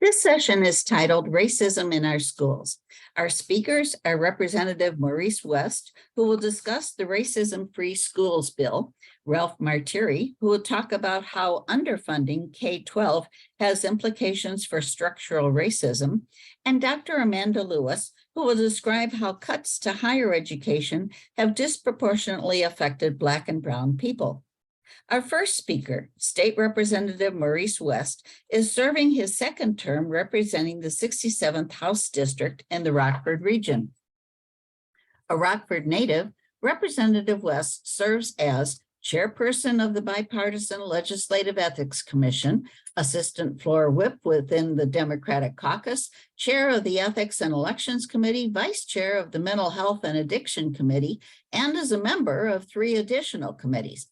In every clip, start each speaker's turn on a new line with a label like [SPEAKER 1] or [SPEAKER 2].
[SPEAKER 1] This session is titled Racism in Our Schools. Our speakers are Representative Maurice West, who will discuss the Racism-Free Schools Bill, Ralph Martire, who will talk about how underfunding K-12 has implications for structural racism, and Dr. Amanda Lewis, who will describe how cuts to higher education have disproportionately affected Black and Brown people. Our first speaker, State Representative Maurice West, is serving his second term representing the 67th House District in the Rockford region. A Rockford native, Representative West serves as chairperson of the Bipartisan Legislative Ethics Commission, assistant floor whip within the Democratic Caucus, chair of the Ethics and Elections Committee, vice chair of the Mental Health and Addiction Committee, and is a member of 3 additional committees.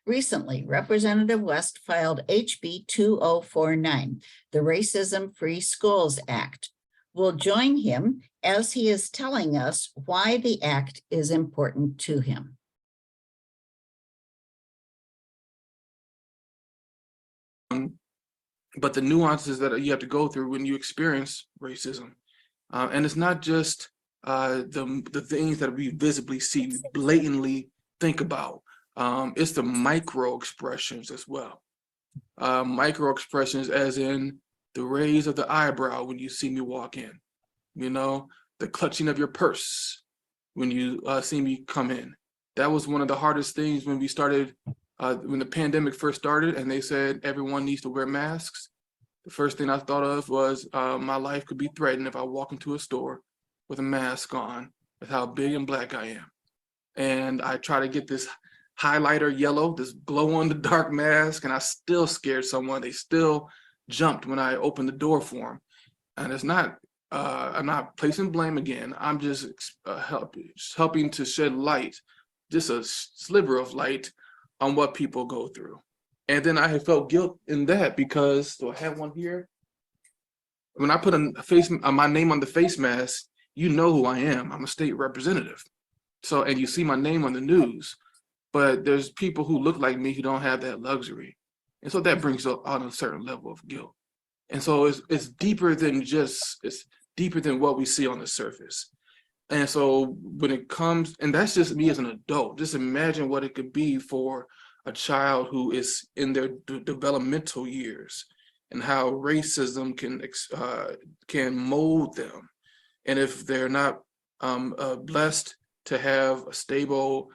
[SPEAKER 1] Recently, Representative West filed HB 2049, the Racism-Free Schools Act. We'll join him as he is telling us why the act is important to him.
[SPEAKER 2] But the nuances that you have to go through when you experience racism. And it's not just the things that we visibly see, blatantly think about. It's the micro expressions as well. Micro expressions as in the raise of the eyebrow when you see me walk in, you know, the clutching of your purse when you see me come in. That was one of the hardest things when we started, when the pandemic first started and they said everyone needs to wear masks. The first thing I thought of was my life could be threatened if I walk into a store with a mask on, with how big and Black I am. And I try to get this highlighter yellow, this glow in the dark mask, and I still scared someone. They still jumped when I opened the door for them. And it's not, I'm not placing blame again. I'm just helping to shed light, just a sliver of light on what people go through. And then I had felt guilt in that because, do I have one here? When I put my name on the face mask, you know who I am. I'm a state representative. So, and you see my name on the news. But there's people who look like me who don't have that luxury. And so that brings up on a certain level of guilt. And so it's deeper than it's deeper than what we see on the surface. And so when it comes, and that's just me as an adult, just imagine what it could be for a child who is in their developmental years and how racism can mold them. And if they're not blessed to have a stable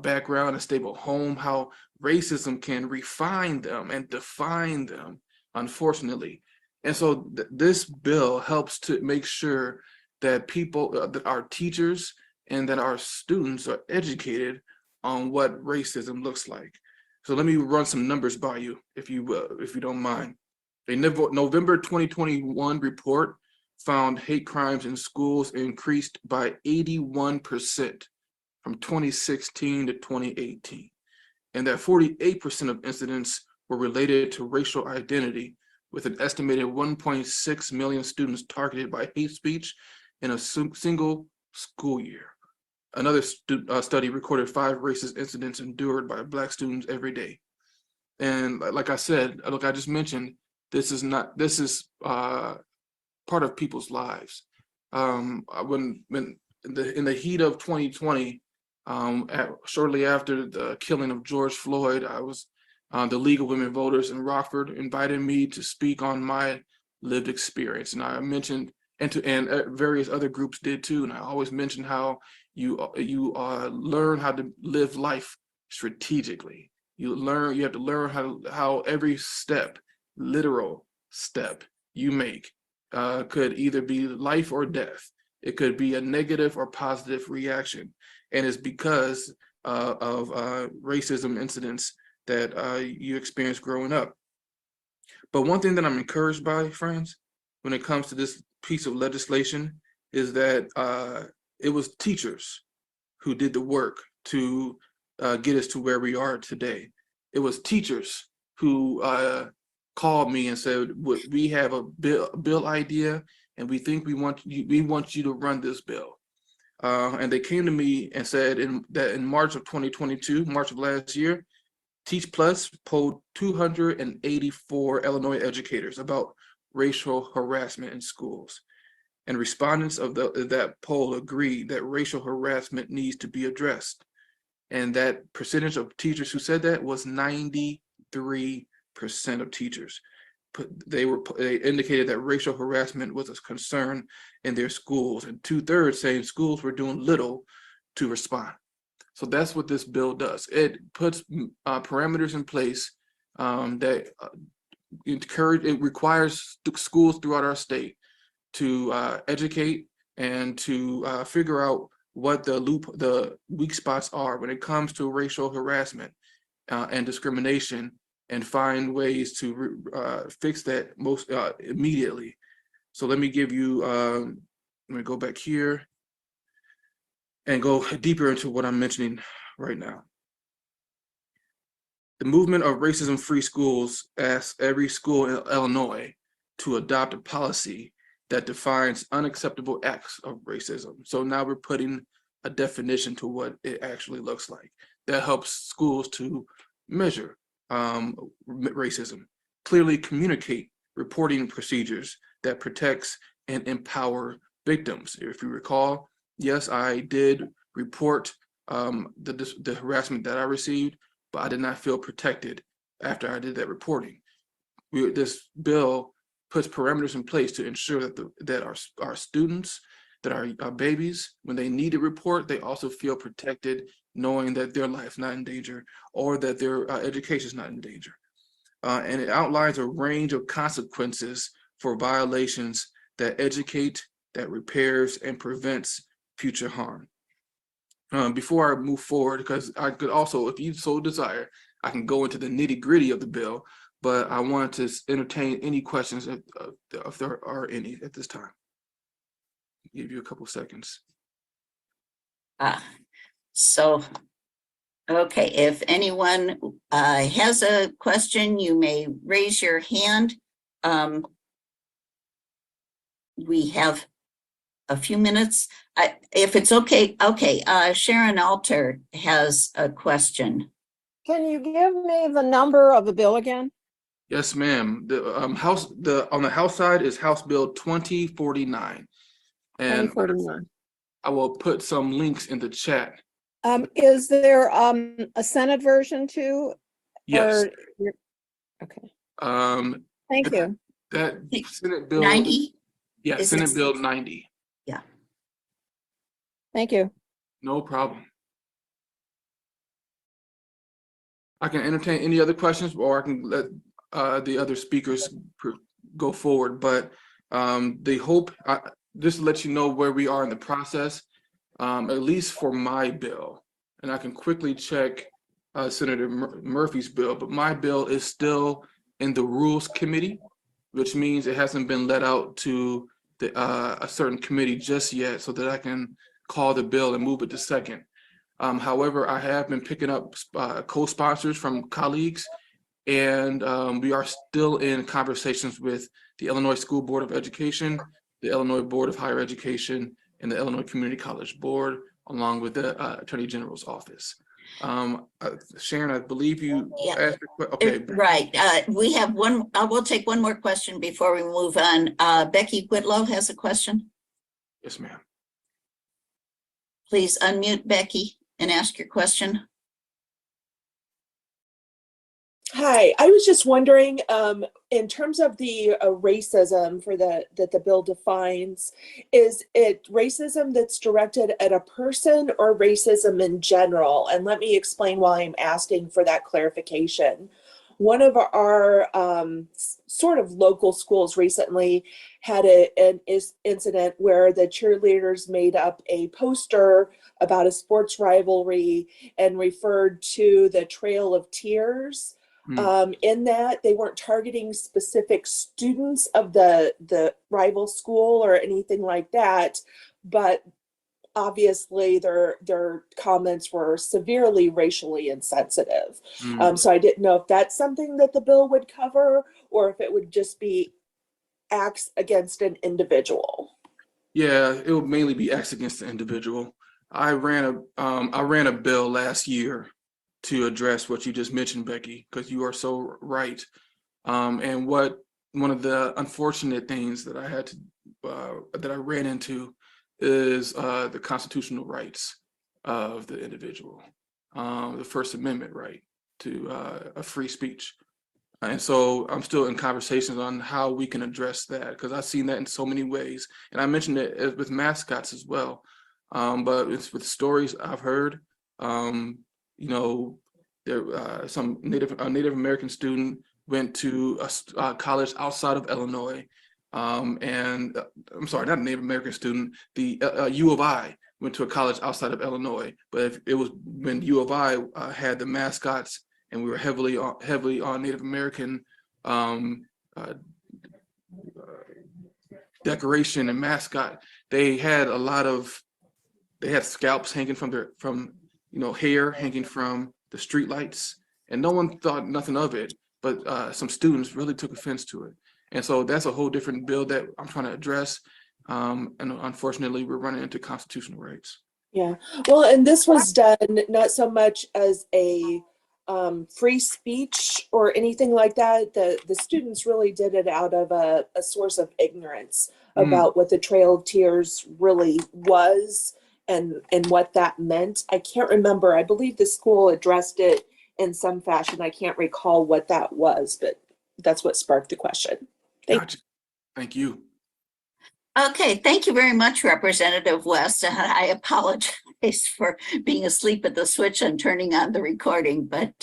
[SPEAKER 2] background, a stable home, how racism can refine them and define them, unfortunately. And so this bill helps to make sure that people, that our teachers and that our students are educated on what racism looks like. So let me run some numbers by you, if you don't mind. A November 2021 report found hate crimes in schools increased by 81%. From 2016 to 2018, and that 48% of incidents were related to racial identity, with an estimated 1.6 million students targeted by hate speech in a single school year. Another study recorded 5 racist incidents endured by Black students every day. And like I said, look, I just mentioned, this is part of people's lives. When in the heat of 2020, shortly after the killing of George Floyd, I was the League of Women Voters in Rockford invited me to speak on my lived experience, and I mentioned, and various other groups did too. And I always mentioned how you learn how to live life strategically. You have to learn how every step, literal step you make, could either be life or death. It could be a negative or positive reaction. And it's because of racism incidents that you experienced growing up. But one thing that I'm encouraged by, friends, when it comes to this piece of legislation, is that it was teachers who did the work to get us to where we are today. It was teachers who called me and said, we have a bill idea, and we think we want you to run this bill. And they came to me and said that in March of 2022, March of last year, Teach Plus polled 284 Illinois educators, about racial harassment in schools. And respondents of that poll agreed that racial harassment needs to be addressed. And that percentage of teachers who said that was 93% of teachers. They indicated that racial harassment was a concern in their schools, and 2/3 saying schools were doing little to respond. So that's what this bill does. It puts parameters in place that it requires schools throughout our state to educate and to figure out what the weak spots are when it comes to racial harassment and discrimination, and find ways to fix that most immediately. So let me give you, let me go back here and go deeper into what I'm mentioning right now. The movement of racism-free schools asks every school in Illinois to adopt a policy that defines unacceptable acts of racism. So now we're putting a definition to what it actually looks like. That helps schools to measure racism, clearly communicate reporting procedures that protects and empower victims. If you recall, yes, I did report the harassment that I received, but I did not feel protected after I did that reporting. This bill puts parameters in place to ensure that our students, that our babies, when they need to report, they also feel protected, knowing that their life's not in danger or that their education is not in danger. And it outlines a range of consequences for violations that educate, that repairs, and prevents future harm. Before I move forward, because I could also, if you so desire, I can go into the nitty-gritty of the bill, but I wanted to entertain any questions if there are any at this time. I'll give you a couple seconds.
[SPEAKER 1] So, okay, if anyone has a question, you may raise your hand. We have a few minutes. If it's okay, Sharon Alter has a question.
[SPEAKER 3] Can you give me the number of the bill again?
[SPEAKER 2] Yes, ma'am. The on the House side is House Bill 2049. And
[SPEAKER 3] 2049.
[SPEAKER 2] I will put some links in the chat.
[SPEAKER 3] Is there a Senate version too?
[SPEAKER 2] Yes.
[SPEAKER 3] Okay.
[SPEAKER 2] Thank
[SPEAKER 3] you.
[SPEAKER 2] That Senate bill
[SPEAKER 1] 90?
[SPEAKER 2] Yeah,
[SPEAKER 1] Is
[SPEAKER 2] Senate
[SPEAKER 1] it-
[SPEAKER 2] Bill 90.
[SPEAKER 1] Yeah.
[SPEAKER 3] Thank you.
[SPEAKER 2] No problem. I can entertain any other questions, or I can let the other speakers go forward. But the hope, just to let you know where we are in the process, at least for my bill, and I can quickly check Senator Murphy's bill, but my bill is still in the Rules Committee, which means it hasn't been let out to a certain committee just yet, so that I can call the bill and move it to second. However, I have been picking up co-sponsors from colleagues, and we are still in conversations with the Illinois School Board of Education, the Illinois Board of Higher Education, and the Illinois Community College Board, along with the Attorney General's office. Sharon, I believe you asked a question. Okay.
[SPEAKER 1] Right. We have one, we'll take one more question before we move on. Becky Whitlow has a question.
[SPEAKER 2] Yes, ma'am.
[SPEAKER 1] Please unmute Becky and ask your question.
[SPEAKER 4] Hi, I was just wondering, in terms of the racism that the bill defines, is it racism that's directed at a person or racism in general? And let me explain why I'm asking for that clarification. One of our sort of local schools recently had an incident where the cheerleaders made up a poster about a sports rivalry and referred to the Trail of Tears. In that they weren't targeting specific students of the rival school or anything like that, but obviously their comments were severely racially insensitive. So I didn't know if that's something that the bill would cover, or if it would just be acts against an individual.
[SPEAKER 2] Yeah, it would mainly be acts against the individual. I ran a bill last year to address what you just mentioned, Becky, because you are so right. And what one of the unfortunate things that I had to that I ran into is the constitutional rights of the individual, the First Amendment right to a free speech. And so I'm still in conversations on how we can address that, because I've seen that in so many ways. And I mentioned it with mascots as well. But it's with stories I've heard. You know, there some Native American student went to a college outside of Illinois. And I'm sorry, not a Native American student, the U of I went to a college outside of Illinois. But if it was when U of I had the mascots, and we were heavily on Native American decoration and mascot. They had scalps hanging from hair hanging from the street lights, and no one thought nothing of it, but some students really took offense to it. And so that's a whole different bill that I'm trying to address. And unfortunately, we're running into constitutional rights.
[SPEAKER 4] Yeah, well, and this was done not so much as a free speech or anything like that. The students really did it out of a source of ignorance about what the Trail of Tears really was and what that meant. I can't remember. I believe the school addressed it in some fashion. I can't recall what that was, but that's what sparked the question.
[SPEAKER 2] Gotcha. Thank you.
[SPEAKER 1] Okay, thank you very much, Representative West. I apologize for being asleep at the switch and turning on the recording, but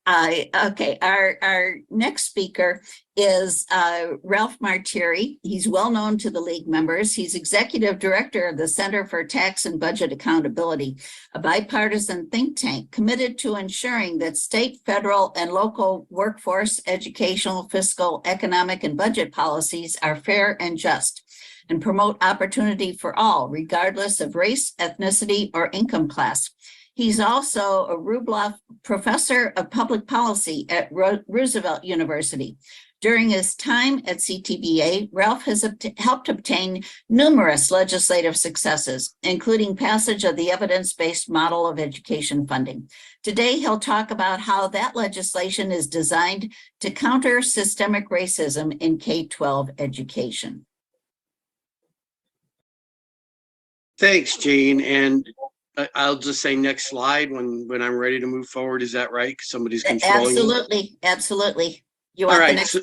[SPEAKER 1] okay, our next speaker is Ralph Martire. He's well known to the League members. He's Executive Director of the Center for Tax and Budget Accountability, a bipartisan think tank committed to ensuring that state, federal, and local workforce, educational, fiscal, economic, and budget policies are fair and just, and promote opportunity for all, regardless of race, ethnicity, or income class. He's also a Rubloff Professor of Public Policy at Roosevelt University. During his time at CTBA, Ralph has helped obtain numerous legislative successes, including passage of the evidence-based model of education funding. Today, he'll talk about how that legislation is designed to counter systemic racism in K-12 education.
[SPEAKER 5] Thanks, Jean. And I'll just say next slide when I'm ready to move forward. Is that right? Somebody's controlling.
[SPEAKER 1] Absolutely, absolutely. You want
[SPEAKER 5] All right.
[SPEAKER 1] the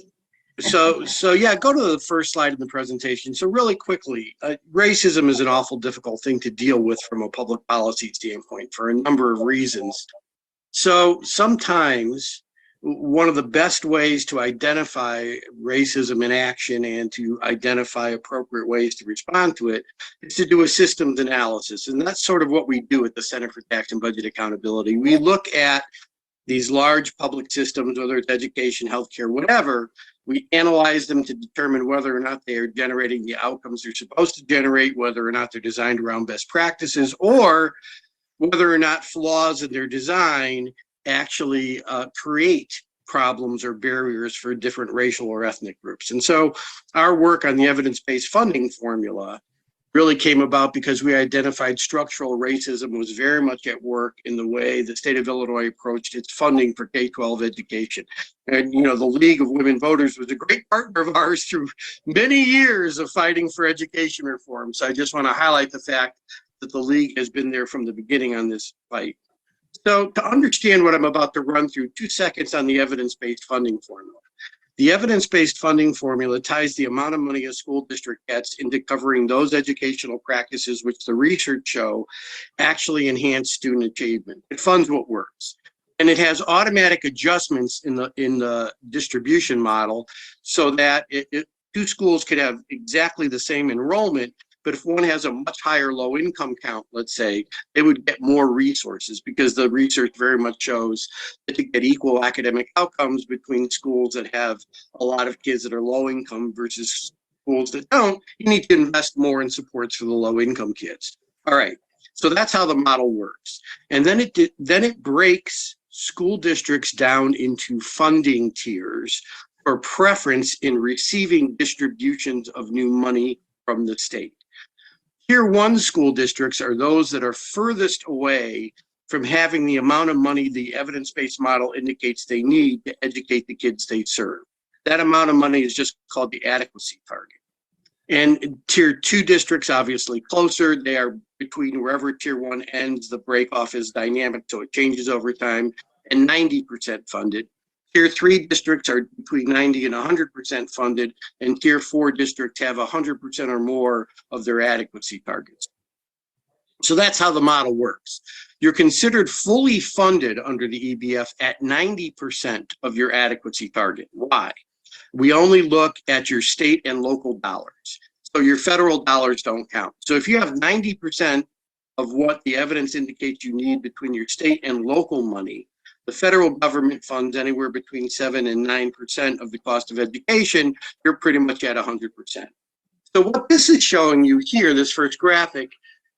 [SPEAKER 1] next?
[SPEAKER 5] So yeah, go to the first slide in the presentation. So really quickly, racism is an awful difficult thing to deal with from a public policy standpoint for a number of reasons. So sometimes one of the best ways to identify racism in action and to identify appropriate ways to respond to it is to do a systems analysis. And that's sort of what we do at the Center for Tax and Budget Accountability. We look at these large public systems, whether it's education, healthcare, whatever. We analyze them to determine whether or not they are generating the outcomes they're supposed to generate, whether or not they're designed around best practices, or whether or not flaws in their design actually create problems or barriers for different racial or ethnic groups. And so our work on the evidence-based funding formula really came about because we identified structural racism was very much at work in the way the state of Illinois approached its funding for K-12 education. And, the League of Women Voters was a great partner of ours through many years of fighting for education reform. So I just want to highlight the fact that the League has been there from the beginning on this fight. So to understand what I'm about to run through, 2 seconds on the evidence-based funding formula. The evidence-based funding formula ties the amount of money a school district gets into covering those educational practices which the research show actually enhance student achievement. It funds what works. And it has automatic adjustments in the distribution model so that two schools could have exactly the same enrollment, but if one has a much higher low income count, let's say, they would get more resources because the research very much shows that to get equal academic outcomes between schools that have a lot of kids that are low income versus schools that don't, you need to invest more in supports for the low income kids. All right, so that's how the model works. And then it breaks school districts down into funding tiers for preference in receiving distributions of new money from the state. Tier 1 school districts are those that are furthest away from having the amount of money the evidence-based model indicates they need to educate the kids they serve. That amount of money is just called the adequacy target. And tier 2 districts, obviously closer. They are between wherever tier 1 ends. The break off is dynamic, so it changes over time, and 90% funded. Tier 3 districts are between 90 and 100% funded, and tier 4 districts have 100% or more of their adequacy targets. So that's how the model works. You're considered fully funded under the EBF at 90% of your adequacy target. Why? We only look at your state and local dollars. So your federal dollars don't count. So if you have 90% of what the evidence indicates you need between your state and local money, the federal government funds anywhere between 7 and 9% of the cost of education, you're pretty much at 100%. So what this is showing you here, this first graphic,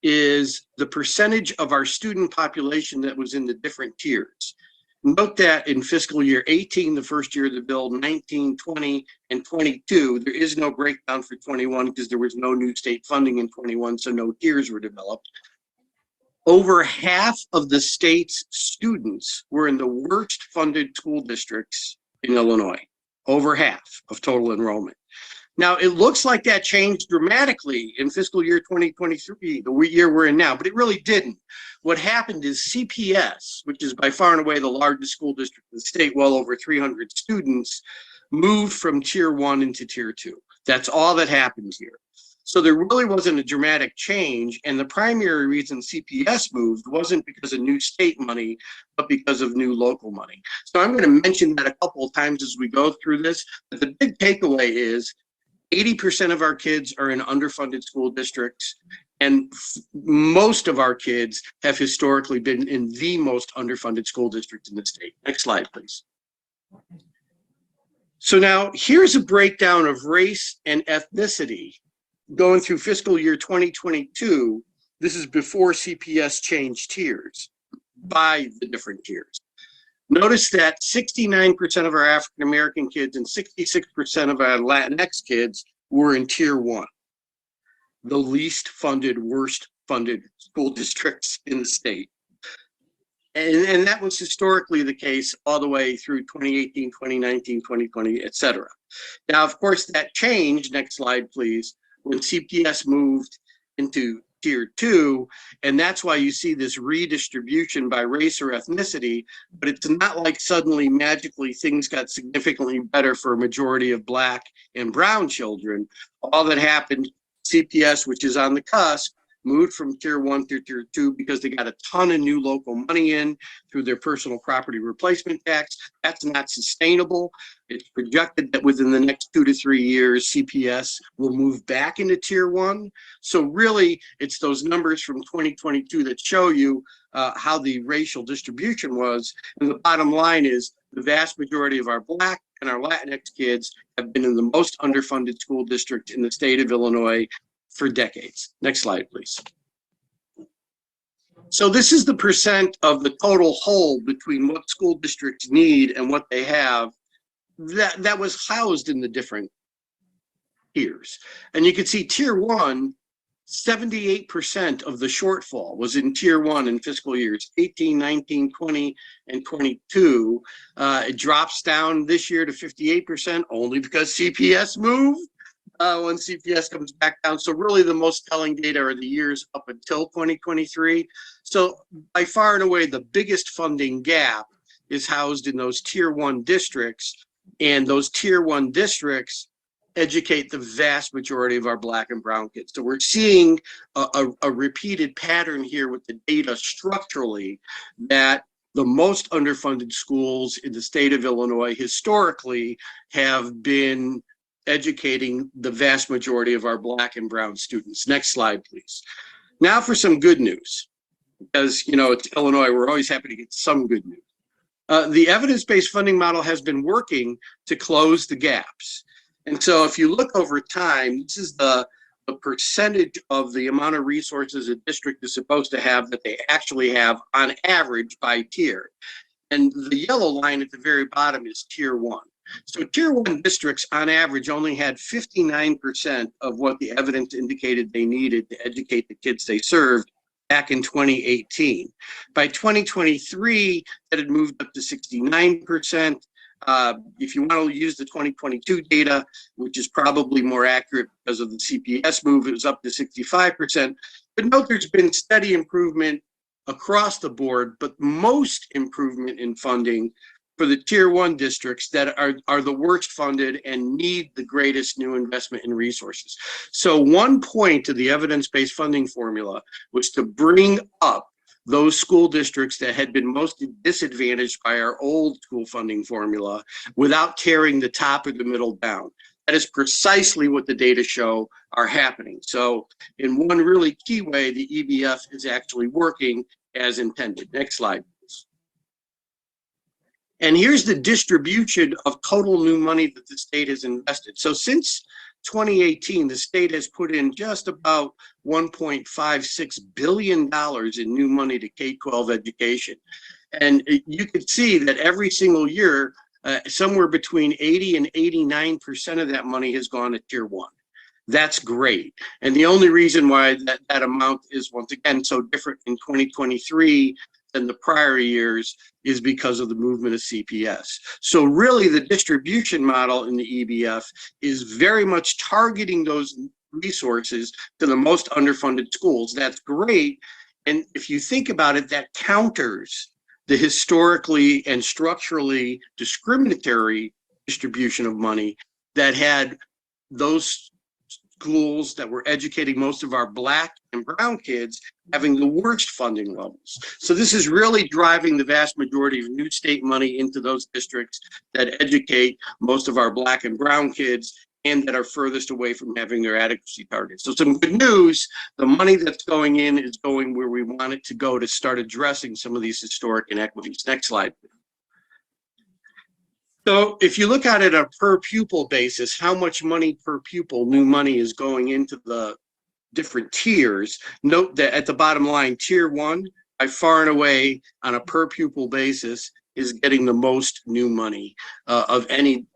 [SPEAKER 5] is the percentage of our student population that was in the different tiers. Note that in fiscal year 18, the first year of the bill, 19, 20, and 22, there is no breakdown for 21 because there was no new state funding in 21, so no tiers were developed. Over half of the state's students were in the worst funded school districts in Illinois, over half of total enrollment. Now, it looks like that changed dramatically in fiscal year 2023, the year we're in now, but it really didn't. What happened is CPS, which is by far and away the largest school district in the state, well over 300 students, moved from tier 1 into tier 2. That's all that happened here. So there really wasn't a dramatic change, and the primary reason CPS moved wasn't because of new state money, but because of new local money. So I'm going to mention that a couple of times as we go through this, but the big takeaway is 80% of our kids are in underfunded school districts, and most of our kids have historically been in the most underfunded school district in the state. Next slide, please. So now here's a breakdown of race and ethnicity going through fiscal year 2022. This is before CPS changed tiers by the different tiers. Notice that 69% of our African-American kids and 66% of our Latinx kids were in tier 1, the least funded, worst funded school districts in the state. And that was historically the case all the way through 2018, 2019, 2020, et cetera. Now, of course, that changed, next slide, please, when CPS moved into tier 2, and that's why you see this redistribution by race or ethnicity, but it's not like suddenly magically things got significantly better for a majority of Black and brown children. All that happened, CPS, which is on the cusp, moved from tier 1 to tier 2 because they got a ton of new local money in through their personal property replacement tax. That's not sustainable. It's projected that within the next 2 to 3 years, CPS will move back into tier 1. So really, it's those numbers from 2022 that show you how the racial distribution was. And the bottom line is the vast majority of our Black and our Latinx kids have been in the most underfunded school district in the state of Illinois for decades. Next slide, please. So this is the percent of the total whole between what school districts need and what they have that was housed in the different tiers. And you can see tier 1, 78% of the shortfall was in tier 1 in fiscal years 18, 19, 20, and 22. It drops down this year to 58% only because CPS moved. When CPS comes back down. So really the most telling data are the years up until 2023. So by far and away, the biggest funding gap is housed in those tier 1 districts, and those tier 1 districts educate the vast majority of our Black and brown kids. So we're seeing a repeated pattern here with the data structurally that the most underfunded schools in the state of Illinois historically have been educating the vast majority of our Black and brown students. Next slide, please. Now for some good news, because, you know, it's Illinois, we're always happy to get some good news. The evidence-based funding model has been working to close the gaps. And so if you look over time, this is the percentage of the amount of resources a district is supposed to have that they actually have on average by tier. And the yellow line at the very bottom is tier 1. So tier 1 districts on average only had 59% of what the evidence indicated they needed to educate the kids they served back in 2018. By 2023, that had moved up to 69%. If you want to use the 2022 data, which is probably more accurate because of the CPS move, it was up to 65%. But note there's been steady improvement across the board, but most improvement in funding for the tier 1 districts that are the worst funded and need the greatest new investment in resources. So one point to the evidence-based funding formula was to bring up those school districts that had been most disadvantaged by our old school funding formula without tearing the top or the middle down. That is precisely what the data show are happening. So in one really key way, the EBF is actually working as intended. Next slide, please. And here's the distribution of total new money that the state has invested. So since 2018, the state has put in just about $1.56 billion in new money to K-12 education. And you could see that every single year, somewhere between 80 and 89% of that money has gone to tier 1. That's great. And the only reason why that amount is once again so different in 2023 than the prior years is because of the movement of CPS. So really the distribution model in the EBF is very much targeting those resources to the most underfunded schools. That's great. And if you think about it, that counters the historically and structurally discriminatory distribution of money that had those schools that were educating most of our Black and brown kids having the worst funding levels. So this is really driving the vast majority of new state money into those districts that educate most of our Black and brown kids and that are furthest away from having their adequacy targets. So some good news, the money that's going in is going where we want it to go to start addressing some of these historic inequities. Next slide. So if you look at it on a per pupil basis, how much money per pupil, new money, is going into the different tiers, note that at the bottom line, tier 1, by far and away on a per pupil basis, is getting the most new money of any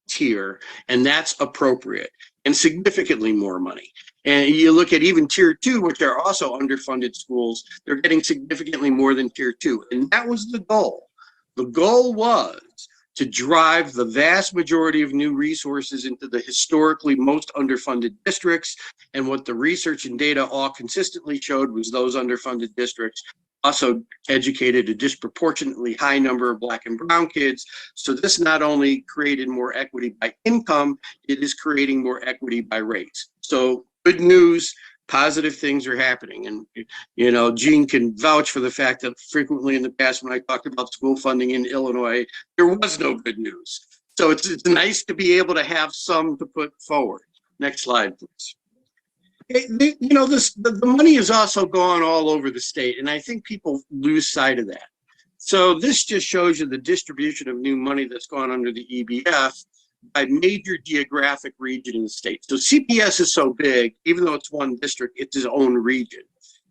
[SPEAKER 5] tier, and that's appropriate and significantly more money. And you look at even tier 2, which are also underfunded schools, they're getting significantly more than tier 2. And that was the goal. The goal was to drive the vast majority of new resources into the historically most underfunded districts. And what the research and data all consistently showed was those underfunded districts also educated a disproportionately high number of Black and brown kids. So this not only created more equity by income, it is creating more equity by race. So good news, positive things are happening. And, you know, Gene can vouch for the fact that frequently in the past when I talked about school funding in Illinois, there was no good news. So it's nice to be able to have some to put forward. Next slide, please. You know, the money is also gone all over the state, and I think people lose sight of that. So this just shows you the distribution of new money that's gone under the EBF by major geographic region in the state. So CPS is so big, even though it's one district, it's its own region.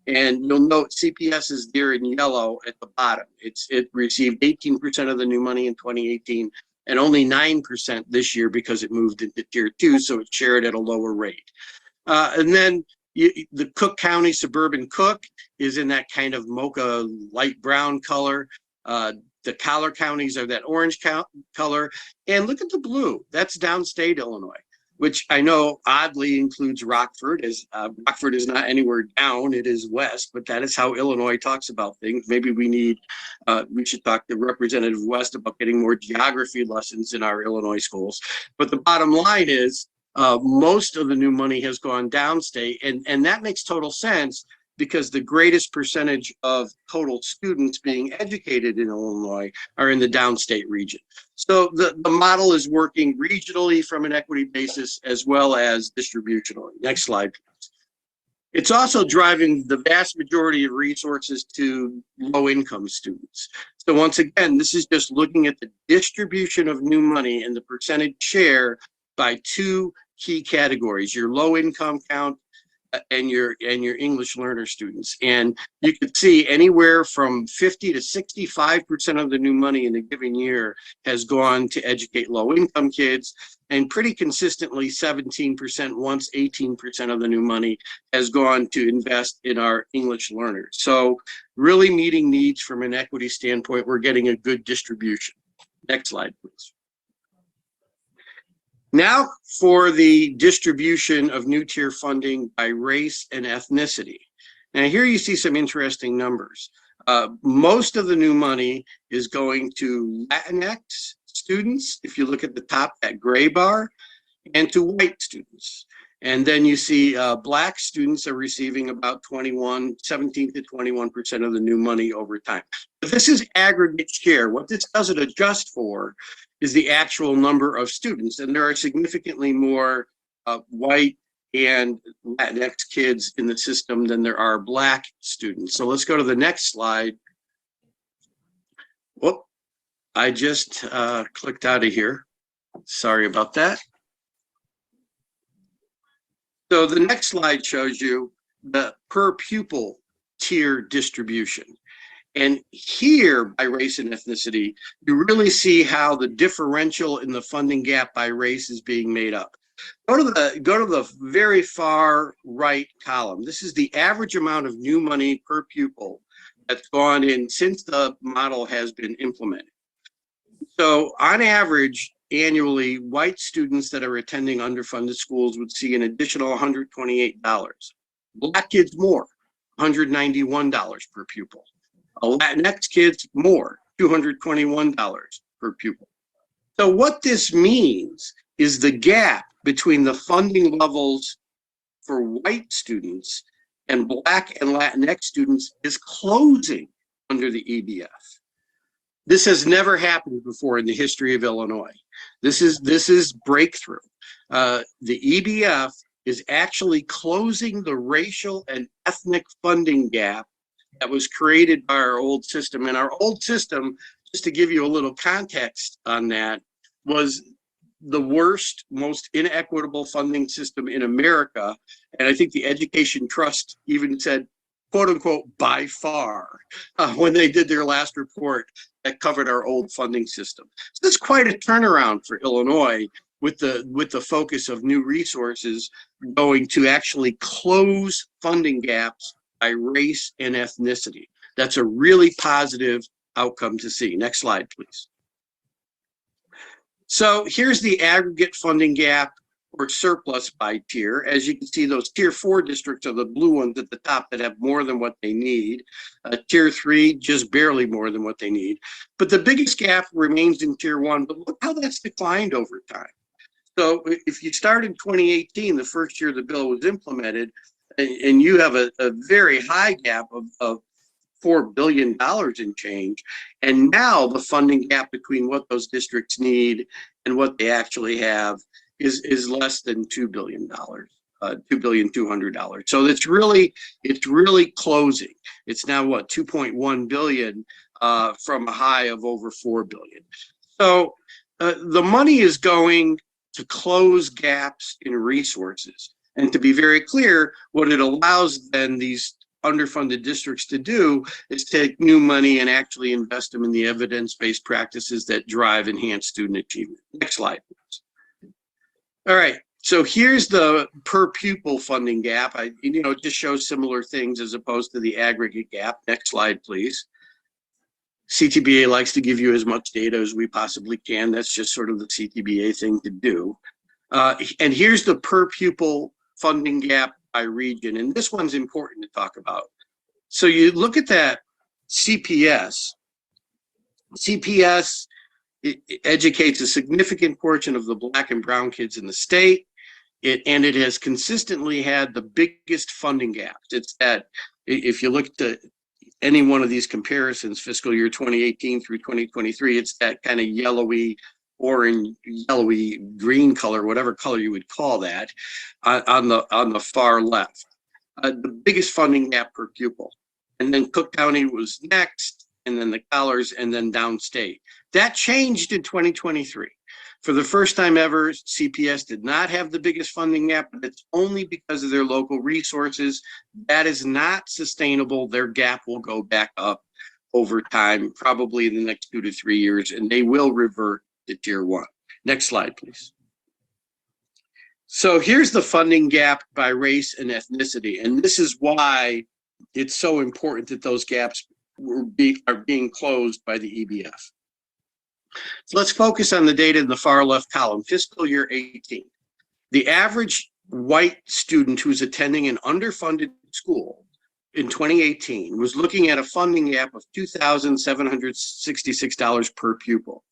[SPEAKER 5] And you'll note CPS is there in yellow at the bottom. It received 18% of the new money in 2018 and only 9% this year because it moved into tier 2, so it shared at a lower rate. And then the Cook County suburban Cook is in that kind of mocha light brown color. The collar counties are that orange color. And look at the blue. That's downstate Illinois, which I know oddly includes Rockford, as Rockford is not anywhere down, it is west, but that is how Illinois talks about things. Maybe we should talk to Representative West about getting more geography lessons in our Illinois schools. But the bottom line is most of the new money has gone downstate, and that makes total sense because the greatest percentage of total students being educated in Illinois are in the downstate region. So the model is working regionally from an equity basis as well as distributionally. Next slide, please. It's also driving the vast majority of resources to low-income students. So once again, this is just looking at the distribution of new money and the percentage share by two key categories, your low-income count and your English learner students. And you could see anywhere from 50 to 65% of the new money in a given year has gone to educate low-income kids, and pretty consistently 17%, once 18% of the new money has gone to invest in our English learners. So really meeting needs from an equity standpoint, we're getting a good distribution. Next slide, please. Now for the distribution of new tier funding by race and ethnicity. Now here you see some interesting numbers. Most of the new money is going to Latinx students, if you look at the top, that gray bar, and to white students. And then you see Black students are receiving about 17 to 21% of the new money over time. But this is aggregate share. What this doesn't adjust for is the actual number of students. And there are significantly more white and Latinx kids in the system than there are Black students. So let's go to the next slide. Whoop, I just clicked out of here. Sorry about that. So the next slide shows you the per pupil tier distribution. And here by race and ethnicity, you really see how the differential in the funding gap by race is being made up. Go to the very far right column. This is the average amount of new money per pupil that's gone in since the model has been implemented. So on average, annually, white students that are attending underfunded schools would see an additional $128. Black kids more, $191 per pupil. Latinx kids more, $221 per pupil. So what this means is the gap between the funding levels for white students and Black and Latinx students is closing under the EBF. This has never happened before in the history of Illinois. This is breakthrough. The EBF is actually closing the racial and ethnic funding gap that was created by our old system. And our old system, just to give you a little context on that, was the worst, most inequitable funding system in America. And I think the Education Trust even said, quote unquote, by far, when they did their last report that covered our old funding system. So it's quite a turnaround for Illinois with the focus of new resources going to actually close funding gaps by race and ethnicity. That's a really positive outcome to see. Next slide, please. So here's the aggregate funding gap or surplus by tier. As you can see, those tier 4 districts are the blue ones at the top that have more than what they need. Tier 3, just barely more than what they need. But the biggest gap remains in tier 1, but look how that's declined over time. So if you start in 2018, the first year the bill was implemented, and you have a very high gap of $4 billion in change. And now the funding gap between what those districts need and what they actually have is less than $2 billion, $2,200,000. So it's really closing. It's now what, 2.1 billion from a high of over 4 billion. So the money is going to close gaps in resources. And to be very clear, what it allows then these underfunded districts to do is take new money and actually invest them in the evidence-based practices that drive enhanced student achievement. Next slide, please. All right, so here's the per pupil funding gap. It just shows similar things as opposed to the aggregate gap. Next slide, please. CTBA likes to give you as much data as we possibly can. That's just sort of the CTBA thing to do. And here's the per pupil funding gap by region. And this one's important to talk about. So you look at that CPS. CPS it educates a significant portion of the Black and brown kids in the state. And it has consistently had the biggest funding gaps. It's that if you look at any one of these comparisons, fiscal year 2018 through 2023, it's that kind of yellowy, orange, yellowy, green color, whatever color you would call that, on the far left. The biggest funding gap per pupil. And then Cook County was next, and then the Collars, and then downstate. That changed in 2023. For the first time ever, CPS did not have the biggest funding gap, but it's only because of their local resources. That is not sustainable. Their gap will go back up over time, probably in the next 2 to 3 years, and they will revert to tier 1. Next slide, please. So here's the funding gap by race and ethnicity, and this is why it's so important that those gaps are being closed by the EBF. So let's focus on the data in the far left column, fiscal year 18. The average white student who's attending an underfunded school in 2018 was looking at a funding gap of $2,766 per pupil.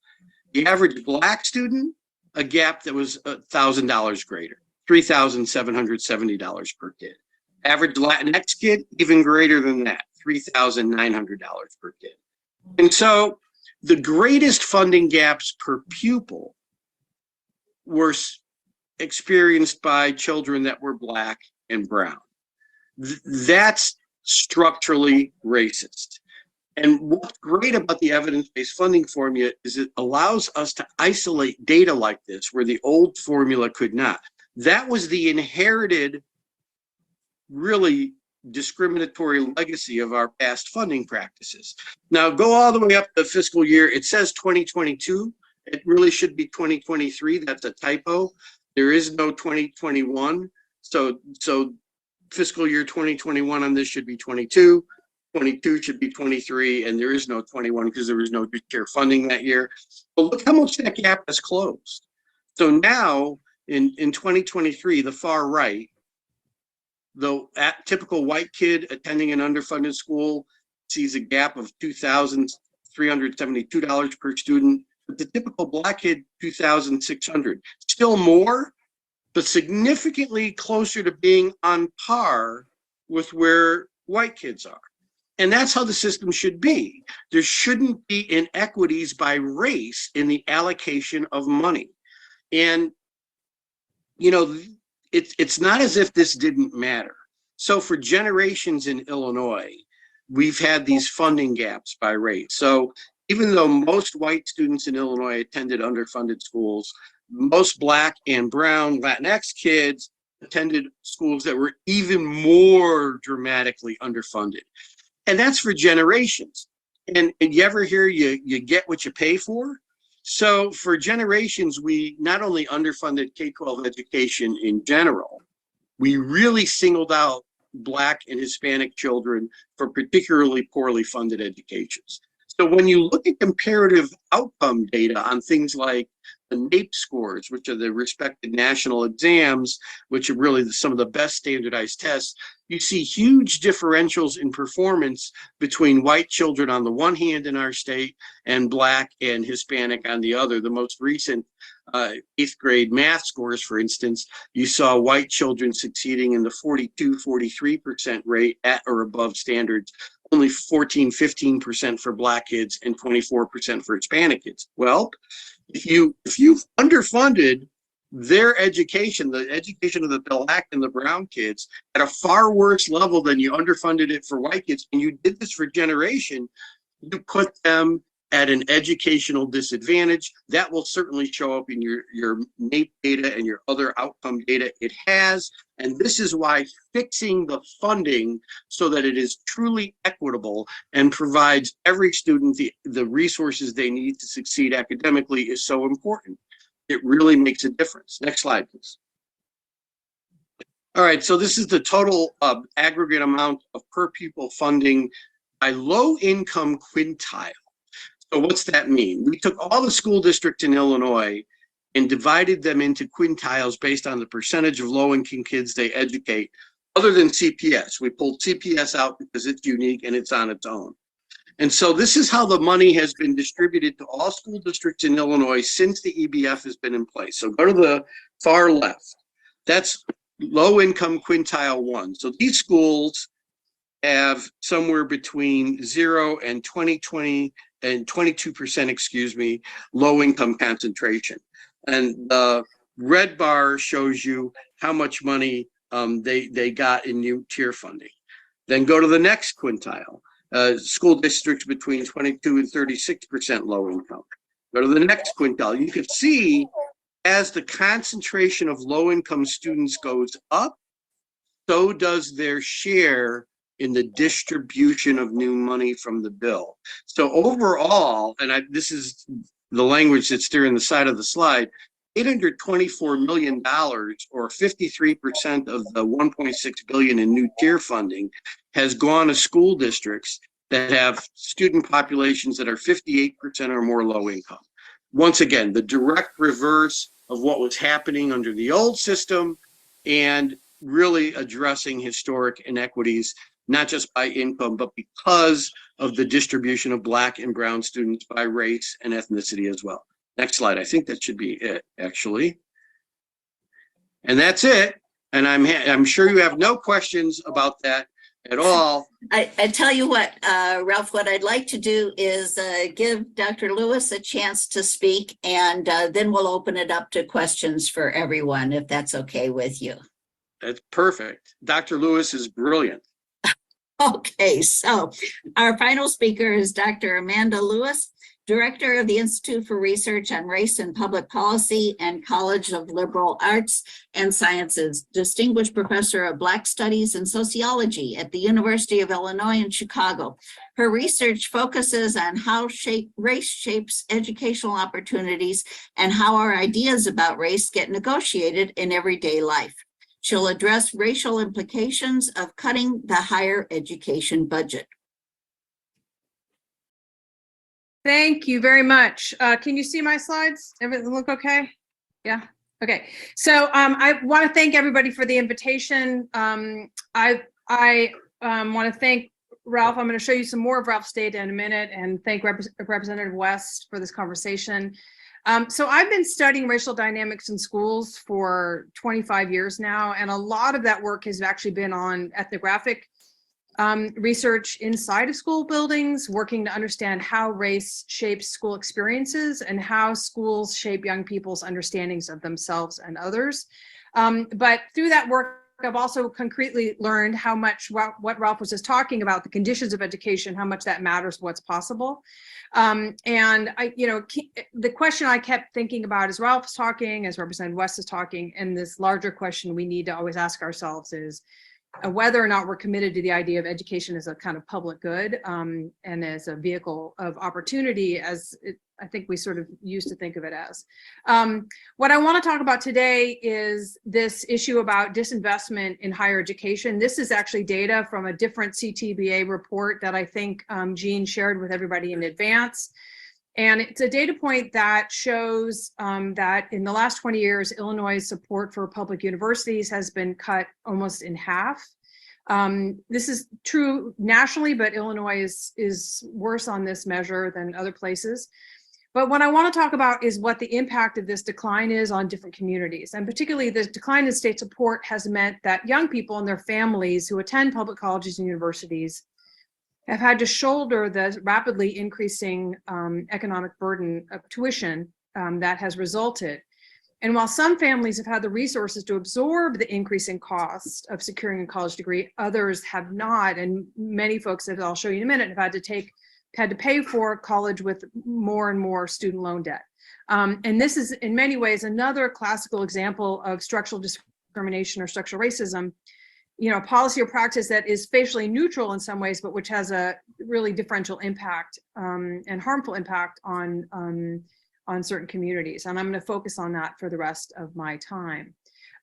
[SPEAKER 5] The average Black student, a gap that was $1,000 greater, $3,770 per kid. Average Latinx kid, even greater than that, $3,900 per kid. And so the greatest funding gaps per pupil were experienced by children that were Black and brown. That's structurally racist. And what's great about the evidence-based funding formula is it allows us to isolate data like this where the old formula could not. That was the inherited, really discriminatory legacy of our past funding practices. Now go all the way up to fiscal year. It says 2022. It really should be 2023. That's a typo. There is no 2021. So fiscal year 2021 on this should be 22. 22 should be 23, and there is no 21 because there was no care funding that year. But look how much that gap has closed. So now in 2023, the far right, the typical white kid attending an underfunded school sees a gap of $2,372 per student. But the typical Black kid, $2,600. Still more, but significantly closer to being on par with where white kids are. And that's how the system should be. There shouldn't be inequities by race in the allocation of money. And, you know, it's not as if this didn't matter. So for generations in Illinois, we've had these funding gaps by race. So even though most white students in Illinois attended underfunded schools, most Black and brown Latinx kids attended schools that were even more dramatically underfunded. And that's for generations. And you ever hear you get what you pay for? So for generations, we not only underfunded K-12 education in general, we really singled out Black and Hispanic children for particularly poorly funded educations. So when you look at comparative outcome data on things like the NAEP scores, which are the respected national exams, which are really some of the best standardized tests, you see huge differentials in performance between white children on the one hand in our state and Black and Hispanic on the other. The most recent 8th grade math scores, for instance, you saw white children succeeding in the 42-43% rate at or above standards, only 14-15% for Black kids and 24% for Hispanic kids. Well, if you've underfunded their education, the education of the Black and the brown kids, at a far worse level than you underfunded it for white kids, and you did this for generation, you put them at an educational disadvantage. That will certainly show up in your NAEP data and your other outcome data. It has, and this is why fixing the funding so that it is truly equitable and provides every student the resources they need to succeed academically is so important. It really makes a difference. Next slide, please. All right, so this is the total aggregate amount of per pupil funding by low income quintile. So what's that mean? We took all the school districts in Illinois and divided them into quintiles based on the percentage of low-income kids they educate, other than CPS. We pulled CPS out because it's unique and it's on its own. And so this is how the money has been distributed to all school districts in Illinois since the EBF has been in place. So go to the far left. That's low-income quintile 1. So these schools have somewhere between 0 and 22%, low income concentration. And the red bar shows you how much money they got in new tier funding. Then go to the next quintile, school districts between 22 and 36% low income. Go to the next quintile. You can see as the concentration of low income students goes up, so does their share in the distribution of new money from the bill. So overall, and this is the language that's there in the side of the slide, $824 million, or 53% of the $1.6 billion in new tier funding, has gone to school districts that have student populations that are 58% or more low income. once again, the direct reverse of what was happening under the old system, and really addressing historic inequities, not just by income, but because of the distribution of Black and brown students by race and ethnicity as well. Next slide. I think that should be it, actually. And that's it. And I'm sure you have no questions about that at all.
[SPEAKER 1] I tell you what, Ralph, what I'd like to do is give Dr. Lewis a chance to speak, and then we'll open it up to questions for everyone, if that's okay with you.
[SPEAKER 5] That's perfect. Dr. Lewis is brilliant.
[SPEAKER 1] Okay, so our final speaker is Dr. Amanda Lewis, Director of the Institute for Research on Race and Public Policy and College of Liberal Arts and Sciences, Distinguished Professor of Black Studies and Sociology at the University of Illinois in Chicago. Her research focuses on how race shapes educational opportunities and how our ideas about race get negotiated in everyday life. She'll address racial implications of cutting the higher education budget.
[SPEAKER 6] Thank you very much. Can you see my slides? Everything look okay? Yeah. Okay. So I want to thank everybody for the invitation. I want to thank Ralph. I'm going to show you some more of Ralph's data in a minute, and thank Representative West for this conversation. So I've been studying racial dynamics in schools for 25 years now, and a lot of that work has actually been on ethnographic research inside of school buildings, working to understand how race shapes school experiences and how schools shape young people's understandings of themselves and others. But through that work, I've also concretely learned how much what Ralph was just talking about, the conditions of education, how much that matters, what's possible. And the question I kept thinking about as Ralph's talking, as Representative West is talking, and this larger question we need to always ask ourselves is whether or not we're committed to the idea of education as a kind of public good and as a vehicle of opportunity, as I think we sort of used to think of it as. What I want to talk about today is this issue about disinvestment in higher education. This is actually data from a different CTBA report that I think Jean shared with everybody in advance. And it's a data point that shows that in the last 20 years, Illinois' support for public universities has been cut almost in half. This is true nationally, but Illinois is worse on this measure than other places. But what I want to talk about is what the impact of this decline is on different communities. And particularly the decline in state support has meant that young people and their families who attend public colleges and universities have had to shoulder the rapidly increasing economic burden of tuition that has resulted. And while some families have had the resources to absorb the increasing cost of securing a college degree, others have not. And many folks, as I'll show you in a minute, have had to pay for college with more and more student loan debt. And this is in many ways another classical example of structural discrimination or structural racism, a policy or practice that is facially neutral in some ways, but which has a really differential impact and harmful impact on certain communities. And I'm going to focus on that for the rest of my time.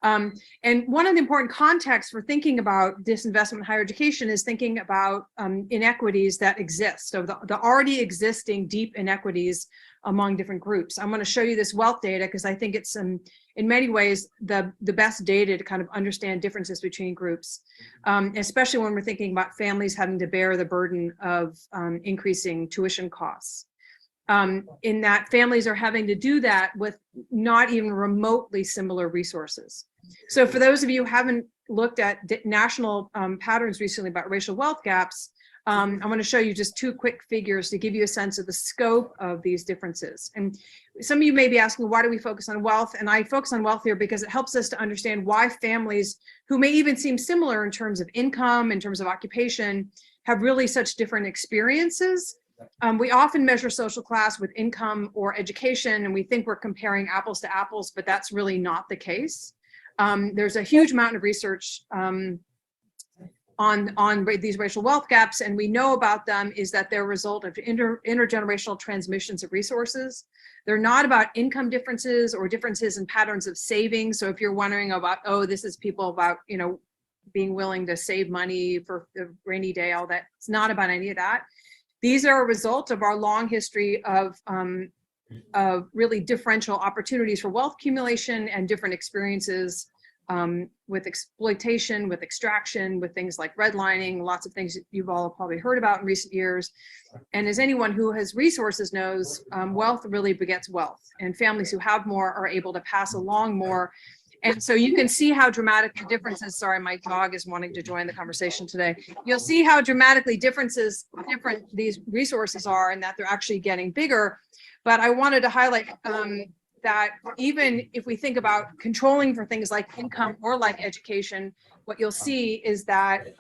[SPEAKER 6] And one of the important contexts for thinking about disinvestment in higher education is thinking about inequities that exist, so the already existing deep inequities among different groups. I'm going to show you this wealth data because I think it's in many ways the best data to kind of understand differences between groups, especially when we're thinking about families having to bear the burden of increasing tuition costs. In that families are having to do that with not even remotely similar resources. So for those of you who haven't looked at national patterns recently about racial wealth gaps, I'm going to show you just two quick figures to give you a sense of the scope of these differences. And some of you may be asking, why do we focus on wealth? And I focus on wealth here because it helps us to understand why families who may even seem similar in terms of income, in terms of occupation, have really such different experiences. We often measure social class with income or education, and we think we're comparing apples to apples, but that's really not the case. There's a huge amount of research on these racial wealth gaps, and we know about them is that they're a result of intergenerational transmissions of resources. They're not about income differences or differences in patterns of saving. So if you're wondering about, this is people about, being willing to save money for the rainy day, all that, it's not about any of that. These are a result of our long history of really differential opportunities for wealth accumulation and different experiences with exploitation, with extraction, with things like redlining, lots of things that you've all probably heard about in recent years. And as anyone who has resources knows, wealth really begets wealth, and families who have more are able to pass along more. And so you can see how dramatic the differences, sorry, my dog is wanting to join the conversation today. You'll see how dramatically different these resources are, and that they're actually getting bigger. But I wanted to highlight that even if we think about controlling for things like income or like education, what you'll see is that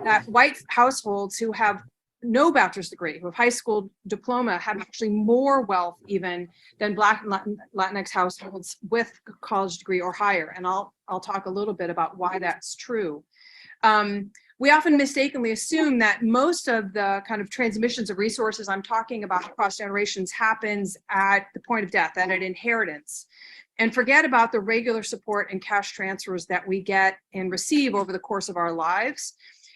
[SPEAKER 6] that white households who have no bachelor's degree, who have high school diploma, have actually more wealth even than Black and Latinx households with a college degree or higher. And I'll talk a little bit about why that's true. We often mistakenly assume that most of the kind of transmissions of resources I'm talking about across generations happens at the point of death, at an inheritance, and forget about the regular support and cash transfers that we get and receive over the course of our lives.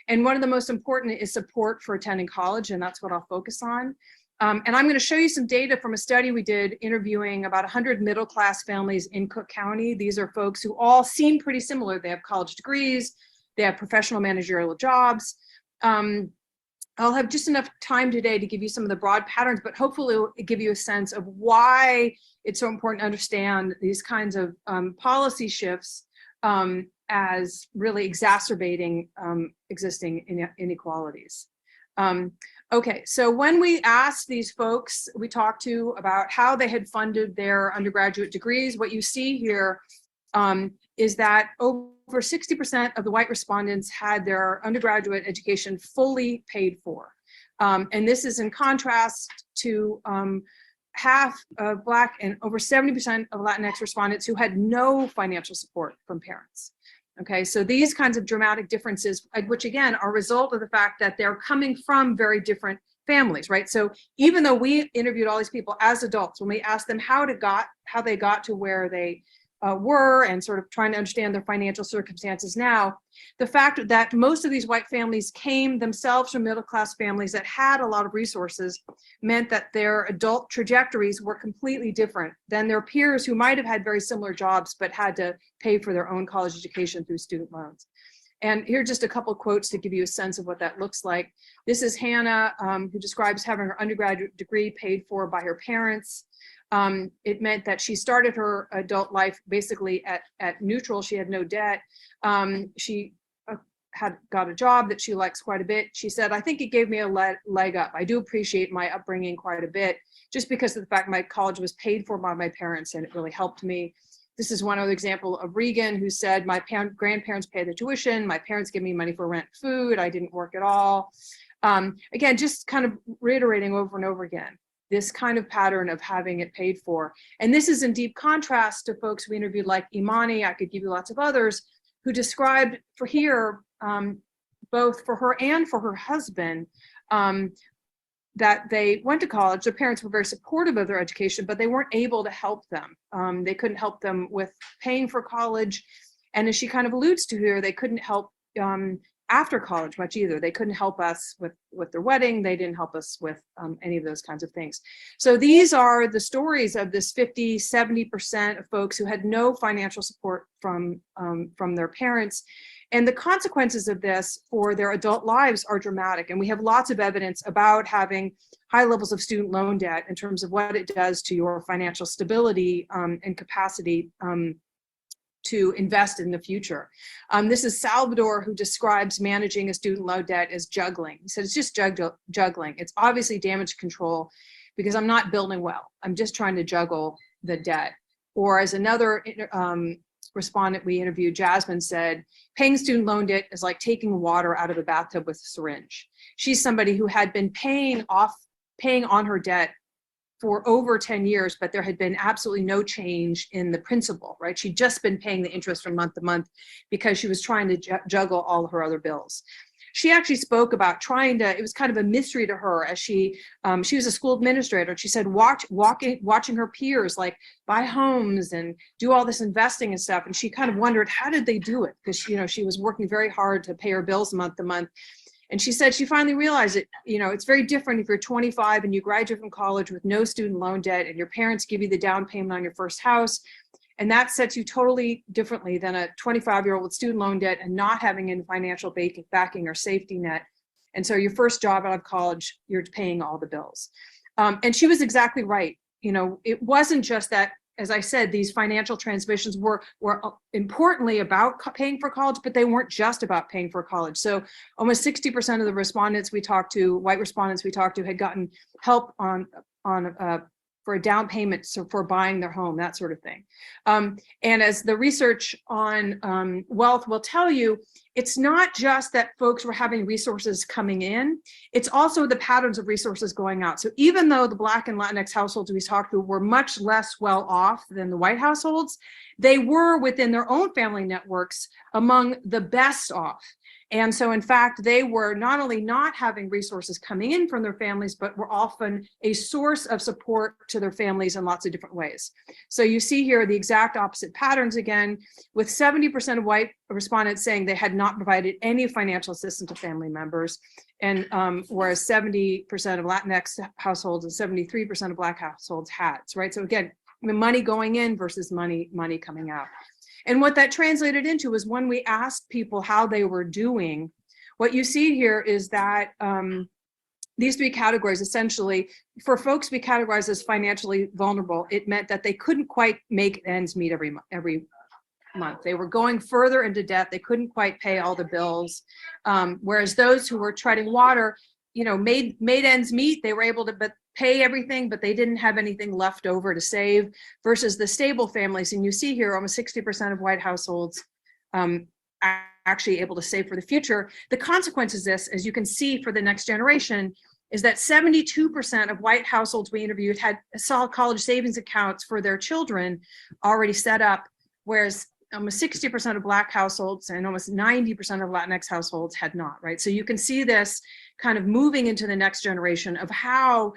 [SPEAKER 6] And one of the most important is support for attending college, and that's what I'll focus on. And I'm going to show you some data from a study we did interviewing about 100 middle-class families in Cook County. These are folks who all seem pretty similar. They have college degrees, they have professional managerial jobs. I'll have just enough time today to give you some of the broad patterns, but hopefully it'll give you a sense of why it's so important to understand these kinds of policy shifts as really exacerbating existing inequalities. Okay, so when we asked these folks we talked to about how they had funded their undergraduate degrees, what you see here is that over 60% of the white respondents had their undergraduate education fully paid for. And this is in contrast to half of Black and over 70% of Latinx respondents who had no financial support from parents. Okay, so these kinds of dramatic differences, which again are a result of the fact that they're coming from very different families, right? So even though we interviewed all these people as adults, when we asked them how they got to where they were and sort of trying to understand their financial circumstances now, the fact that most of these white families came themselves from middle-class families that had a lot of resources meant that their adult trajectories were completely different than their peers who might have had very similar jobs but had to pay for their own college education through student loans. And here are just a couple of quotes to give you a sense of what that looks like. This is Hannah, who describes having her undergraduate degree paid for by her parents. It meant that she started her adult life basically at neutral. She had no debt. She had got a job that she likes quite a bit. She said, I think it gave me a leg up. I do appreciate my upbringing quite a bit, just because of the fact my college was paid for by my parents and it really helped me. This is one other example of Regan, who said, my grandparents pay the tuition, my parents give me money for rent, food, I didn't work at all. Again, just kind of reiterating over and over again, this kind of pattern of having it paid for. And this is in deep contrast to folks we interviewed like Imani, I could give you lots of others, who described for here, both for her and for her husband, that they went to college. Their parents were very supportive of their education, but they weren't able to help them. They couldn't help them with paying for college. And as she kind of alludes to here, they couldn't help after college much either. They couldn't help us with their wedding. They didn't help us with any of those kinds of things. So these are the stories of this 50, 70% of folks who had no financial support from their parents. And the consequences of this for their adult lives are dramatic. And we have lots of evidence about having high levels of student loan debt in terms of what it does to your financial stability and capacity to invest in the future. This is Salvador, who describes managing a student loan debt as juggling. He said, it's just juggling. It's obviously damage control because I'm not building well. I'm just trying to juggle the debt. Or as another respondent we interviewed, Jasmine, said, paying student loan debt is like taking water out of a bathtub with a syringe. She's somebody who had been paying on her debt for over 10 years, but there had been absolutely no change in the principal, right? She'd just been paying the interest from month to month because she was trying to juggle all her other bills. She actually spoke about it was kind of a mystery to her as she was a school administrator. And she said, watching her peers like buy homes and do all this investing and stuff. And she kind of wondered, how did they do it? Because, she was working very hard to pay her bills month to month. And she said she finally realized it, it's very different if you're 25 and you graduate from college with no student loan debt and your parents give you the down payment on your first house. And that sets you totally differently than a 25-year-old with student loan debt and not having any financial backing or safety net. And so your first job out of college, you're paying all the bills. And she was exactly right. It wasn't just that, as I said, these financial transmissions were importantly about paying for college, but they weren't just about paying for college. So almost 60% of the respondents we talked to, white respondents we talked to, had gotten help for a down payment, so for buying their home, that sort of thing. And as the research on wealth will tell you, it's not just that folks were having resources coming in, it's also the patterns of resources going out. So even though the Black and Latinx households we talked to were much less well off than the white households, they were within their own family networks among the best off. And so, in fact, they were not only not having resources coming in from their families, but were often a source of support to their families in lots of different ways. So you see here the exact opposite patterns again, with 70% of white respondents saying they had not provided any financial assistance to family members, and whereas 70% of Latinx households and 73% of Black households had, right? So again, the money going in versus money coming out. And what that translated into was when we asked people how they were doing, what you see here is that these three categories, essentially, for folks to be categorized as financially vulnerable, it meant that they couldn't quite make ends meet every month. They were going further into debt. They couldn't quite pay all the bills. Whereas those who were treading water, made ends meet. They were able to pay everything, but they didn't have anything left over to save, versus the stable families. And you see here almost 60% of white households actually able to save for the future. The consequence of this, as you can see for the next generation, is that 72% of white households we interviewed had solid college savings accounts for their children already set up, whereas almost 60% of Black households and almost 90% of Latinx households had not, right? So you can see this kind of moving into the next generation of how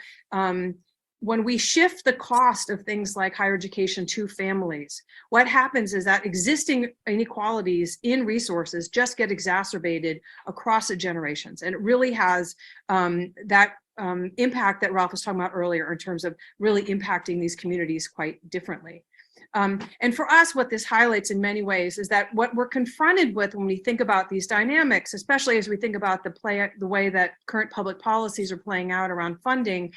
[SPEAKER 6] when we shift the cost of things like higher education to families, what happens is that existing inequalities in resources just get exacerbated across the generations. And it really has that impact that Ralph was talking about earlier in terms of really impacting these communities quite differently. And for us, what this highlights in many ways is that what we're confronted with when we think about these dynamics, especially as we think about the way that current public policies are playing out around funding,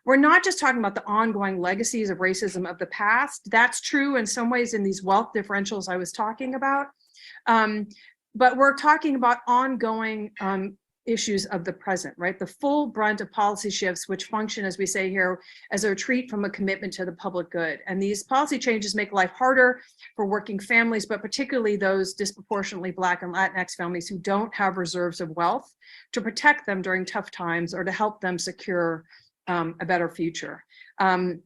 [SPEAKER 6] we're not just talking about the ongoing legacies of racism of the past. That's true in some ways in these wealth differentials I was talking about. But we're talking about ongoing issues of the present, right? The full brunt of policy shifts, which function, as we say here, as a retreat from a commitment to the public good. And these policy changes make life harder for working families, but particularly those disproportionately Black and Latinx families who don't have reserves of wealth to protect them during tough times or to help them secure a better future. And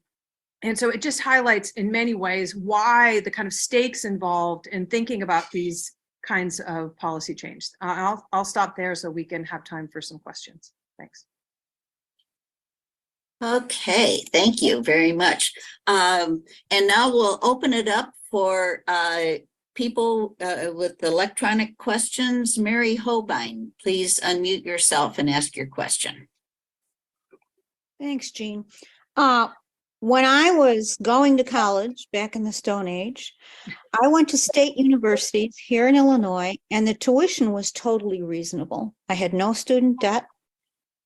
[SPEAKER 6] so it just highlights in many ways why the kind of stakes involved in thinking about these kinds of policy change. I'll stop there so we can have time for some questions. Thanks.
[SPEAKER 1] Okay, thank you very much. And now we'll open it up for people with electronic questions. Mary Holbein, please unmute yourself and ask your question.
[SPEAKER 7] Thanks, Jean. When I was going to college back in the Stone Age, I went to state universities here in Illinois, and the tuition was totally reasonable. I had no student debt,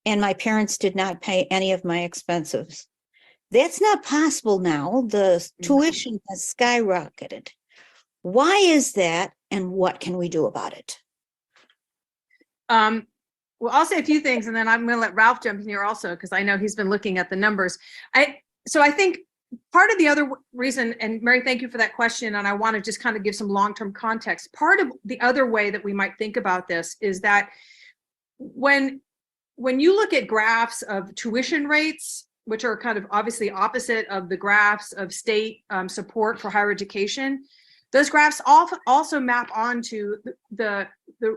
[SPEAKER 7] and my parents did not pay any of my expenses. That's not possible now. The tuition has skyrocketed. Why is that, and what can we do about it?
[SPEAKER 6] Well, I'll say a few things, and then I'm going to let Ralph jump in here also, because I know he's been looking at the numbers. So I think part of the other reason, and Mary, thank you for that question, and I want to just kind of give some long-term context. Part of the other way that we might think about this is that when you look at graphs of tuition rates, which are kind of obviously opposite of the graphs of state support for higher education, those graphs also map onto the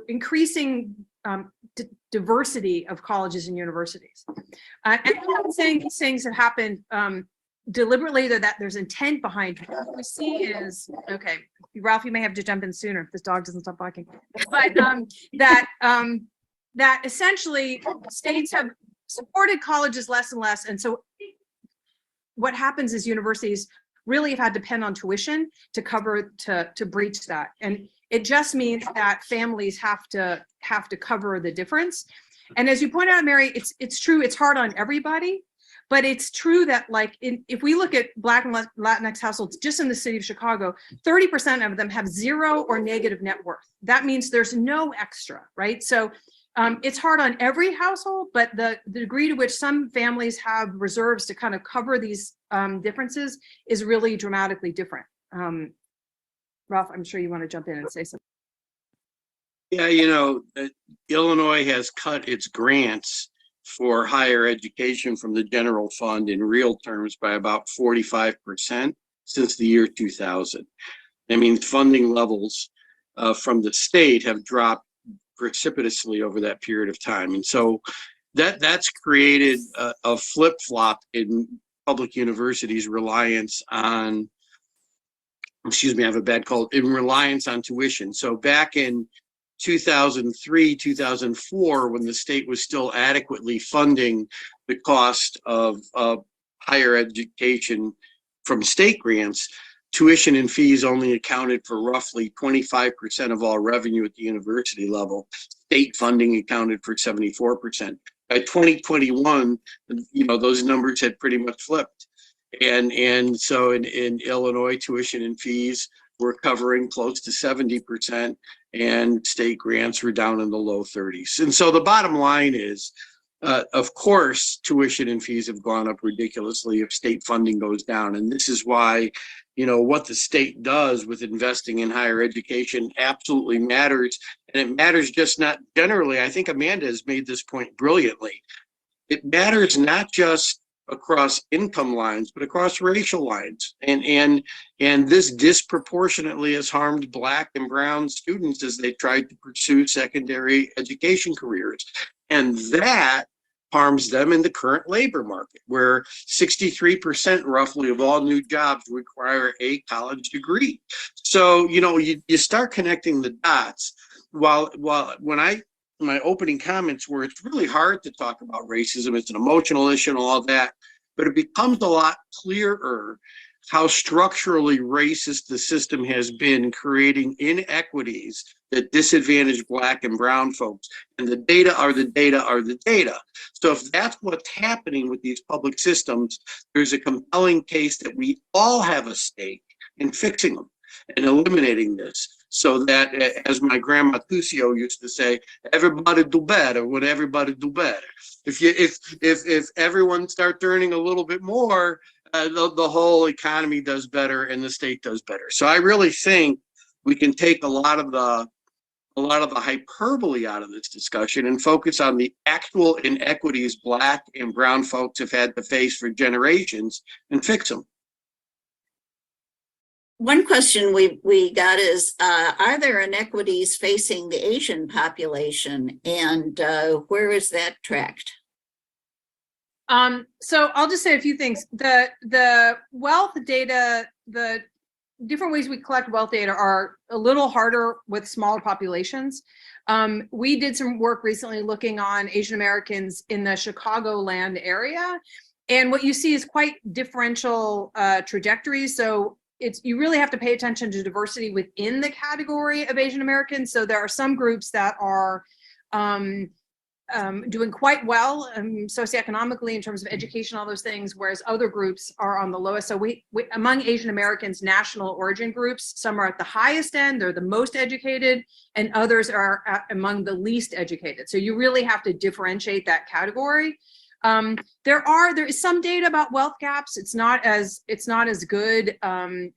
[SPEAKER 6] increasing diversity of colleges and universities. And I'm not saying these things have happened deliberately, that there's intent behind it. What we see is, okay, Ralph, you may have to jump in sooner if this dog doesn't stop barking. But that essentially states have supported colleges less and less. And so what happens is universities really have had to depend on tuition to cover, to breach that. And it just means that families have to cover the difference. And as you point out, Mary, it's true, it's hard on everybody, but it's true that like if we look at Black and Latinx households just in the city of Chicago, 30% of them have zero or negative net worth. That means there's no extra, right? So it's hard on every household, but the degree to which some families have reserves to kind of cover these differences is really dramatically different. Ralph, I'm sure you want to jump in and say something.
[SPEAKER 5] Yeah, Illinois has cut its grants for higher education from the general fund in real terms by about 45% since the year 2000. I mean, funding levels from the state have dropped precipitously over that period of time. And so that's created a flip-flop in public universities' reliance on, I have a bad cold, in reliance on tuition. So back in 2003, 2004, when the state was still adequately funding the cost of higher education from state grants, tuition and fees only accounted for roughly 25% of all revenue at the university level. State funding accounted for 74%. By 2021, those numbers had pretty much flipped. And so in Illinois, tuition and fees were covering close to 70%, and state grants were down in the low 30s. And so the bottom line is, of course, tuition and fees have gone up ridiculously if state funding goes down. And this is why, what the state does with investing in higher education absolutely matters. And it matters just not generally. I think Amanda has made this point brilliantly. It matters not just across income lines, but across racial lines. And this disproportionately has harmed Black and brown students as they tried to pursue secondary education careers. And that harms them in the current labor market, where 63% roughly of all new jobs require a college degree. So, you start connecting the dots. While my opening comments were, it's really hard to talk about racism. It's an emotional issue and all that, but it becomes a lot clearer how structurally racist the system has been, creating inequities that disadvantage Black and brown folks. And the data are the data are the data. So if that's what's happening with these public systems, there's a compelling case that we all have a stake in fixing them and eliminating this, so that, as my grandma Tusio used to say, everybody do better when everybody do better. If everyone starts earning a little bit more, the whole economy does better and the state does better. So I really think we can take a lot of the hyperbole out of this discussion and focus on the actual inequities Black and brown folks have had to face for generations and fix them.
[SPEAKER 1] One question we got is, are there inequities facing the Asian population, and where is that tracked?
[SPEAKER 6] So I'll just say a few things. The wealth data, the different ways we collect wealth data are a little harder with smaller populations. We did some work recently looking on Asian Americans in the Chicagoland area, and what you see is quite differential trajectories. So you really have to pay attention to diversity within the category of Asian Americans. So there are some groups that are doing quite well socioeconomically in terms of education, all those things, whereas other groups are on the lowest. So we among Asian Americans, national origin groups, some are at the highest end, they're the most educated, and others are among the least educated. So you really have to differentiate that category. There is some data about wealth gaps. It's not as good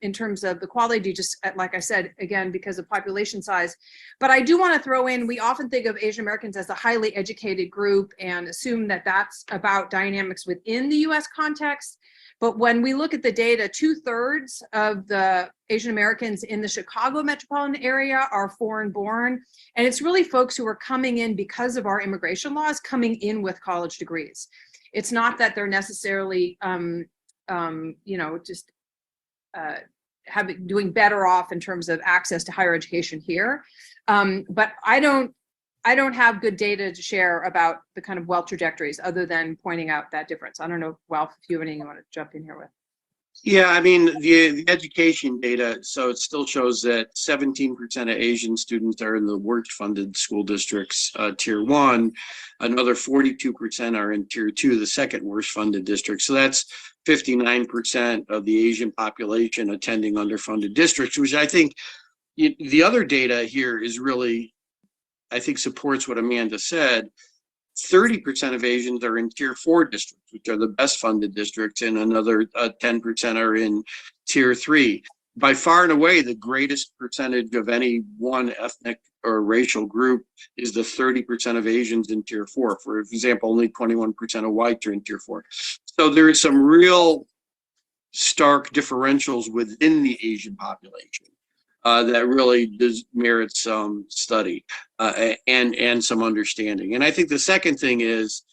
[SPEAKER 6] in terms of the quality, just like I said, again, because of population size. But I do want to throw in, we often think of Asian Americans as a highly educated group and assume that that's about dynamics within the US context. But when we look at the data, 2/3 of the Asian Americans in the Chicago metropolitan area are foreign born. And it's really folks who are coming in because of our immigration laws, coming in with college degrees. It's not that they're necessarily, doing better off in terms of access to higher education here. But I don't I don't have good data to share about the kind of wealth trajectories other than pointing out that difference. I don't know, Ralph, if you have anything you want to jump in here with.
[SPEAKER 5] Yeah, I mean, the education data, so it still shows that 17% of Asian students are in the worst funded school districts, tier 1. Another 42% are in tier 2, the second worst funded district. So that's 59% of the Asian population attending underfunded districts, which I think the other data here is really, I think, supports what Amanda said. 30% of Asians are in tier 4 districts, which are the best funded districts, and another 10% are in tier 3. By far and away, the greatest percentage of any one ethnic or racial group is the 30% of Asians in tier 4. For example, only 21% of whites are in tier 4. So there is some real stark differentials within the Asian population. That really does merit some study and some understanding. And I think the second thing is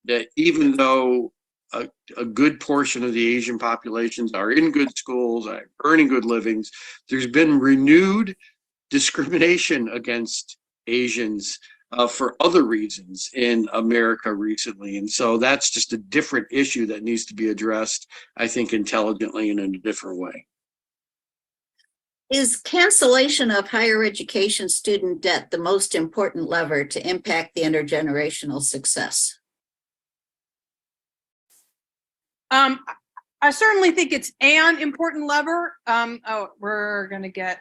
[SPEAKER 5] that even though a good portion of the Asian populations are in good schools, are earning good livings, there's been renewed discrimination against Asians for other reasons in America recently. And so that's just a different issue that needs to be addressed, I think, intelligently and in a different way.
[SPEAKER 1] Is cancellation of higher education student debt the most important lever to impact the intergenerational success?
[SPEAKER 6] I certainly think it's an important lever. We're going to get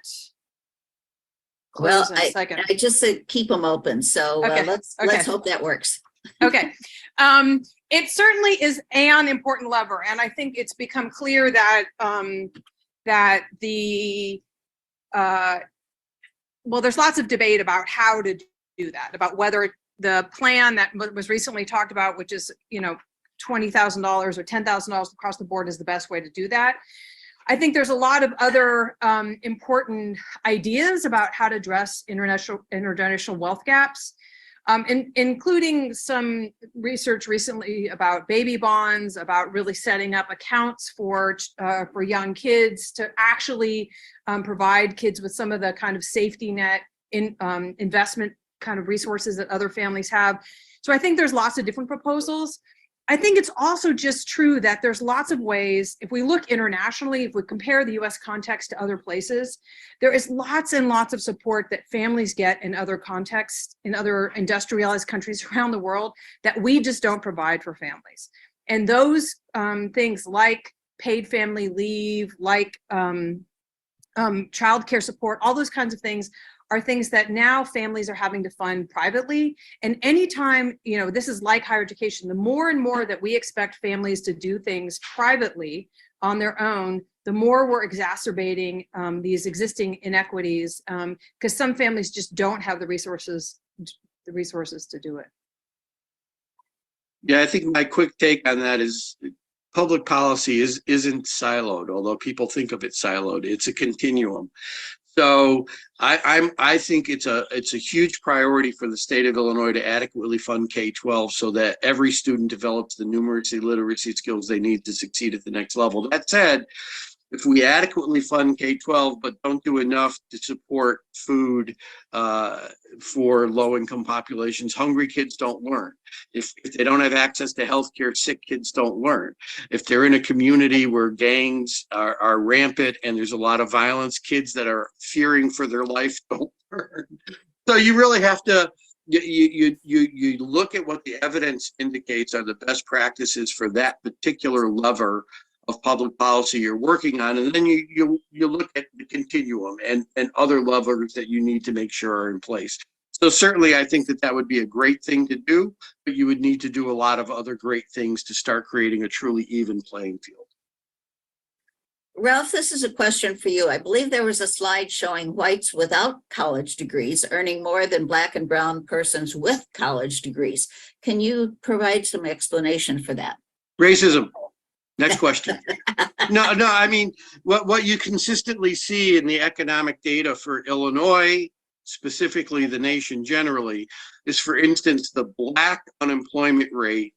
[SPEAKER 1] Well,
[SPEAKER 6] close in a second.
[SPEAKER 1] I just said keep them open. So
[SPEAKER 6] Okay,
[SPEAKER 1] let's hope that works.
[SPEAKER 6] Okay. It certainly is an important lever. And I think it's become clear that that the well, there's lots of debate about how to do that, about whether the plan that was recently talked about, which is, you know, $20,000 or $10,000 across the board, is the best way to do that. I think there's a lot of other important ideas about how to address intergenerational wealth gaps, including some research recently about baby bonds, about really setting up accounts for young kids to actually provide kids with some of the kind of safety net investment kind of resources that other families have. So I think there's lots of different proposals. I think it's also just true that there's lots of ways, if we look internationally, if we compare the US context to other places, there is lots and lots of support that families get in other contexts, in other industrialized countries around the world, that we just don't provide for families. And those things like paid family leave, like childcare support, all those kinds of things are things that now families are having to fund privately. And anytime, you know, this is like higher education, the more and more that we expect families to do things privately on their own, the more we're exacerbating these existing inequities, because some families just don't have the resources to do it.
[SPEAKER 5] Yeah, I think my quick take on that is public policy isn't siloed, although people think of it siloed. It's a continuum. So I think it's a huge priority for the state of Illinois to adequately fund K-12 so that every student develops the numeracy, literacy skills they need to succeed at the next level. That said, if we adequately fund K-12 but don't do enough to support food for low-income populations, hungry kids don't learn. If they don't have access to healthcare, sick kids don't learn. If they're in a community where gangs are rampant and there's a lot of violence, kids that are fearing for their life don't learn. So you really have to you look at what the evidence indicates are the best practices for that particular lever of public policy you're working on, and then you look at the continuum and other levers that you need to make sure are in place. So certainly I think that would be a great thing to do, but you would need to do a lot of other great things to start creating a truly even playing field.
[SPEAKER 1] Ralph, this is a question for you. I believe there was a slide showing whites without college degrees earning more than Black and brown persons with college degrees. Can you provide some explanation for that?
[SPEAKER 5] Racism. Next question. No, I mean, what you consistently see in the economic data for Illinois, specifically the nation generally, is, for instance, the Black unemployment rate,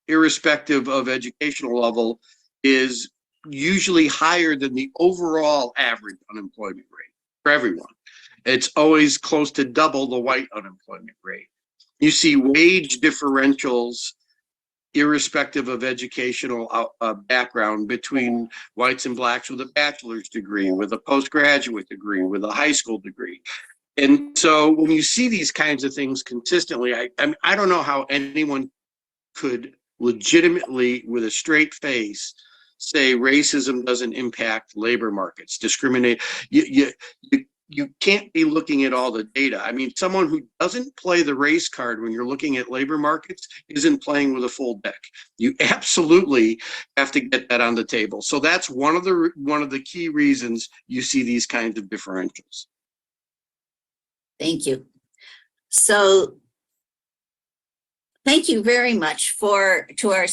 [SPEAKER 5] irrespective of educational level, is usually higher than the overall average unemployment rate. for everyone. It's always close to double the white unemployment rate. You see wage differentials irrespective of educational background between whites and blacks with a bachelor's degree, with a postgraduate degree, with a high school degree. And so when you see these kinds of things consistently, I don't know how anyone could legitimately, with a straight face, say racism doesn't impact labor markets, discriminate. You can't be looking at all the data. I mean, someone who doesn't play the race card when you're looking at labor markets isn't playing with a full deck. You absolutely have to get that on the table. So that's one of the key reasons you see these kinds of differentials.
[SPEAKER 1] Thank you. So thank you very much to our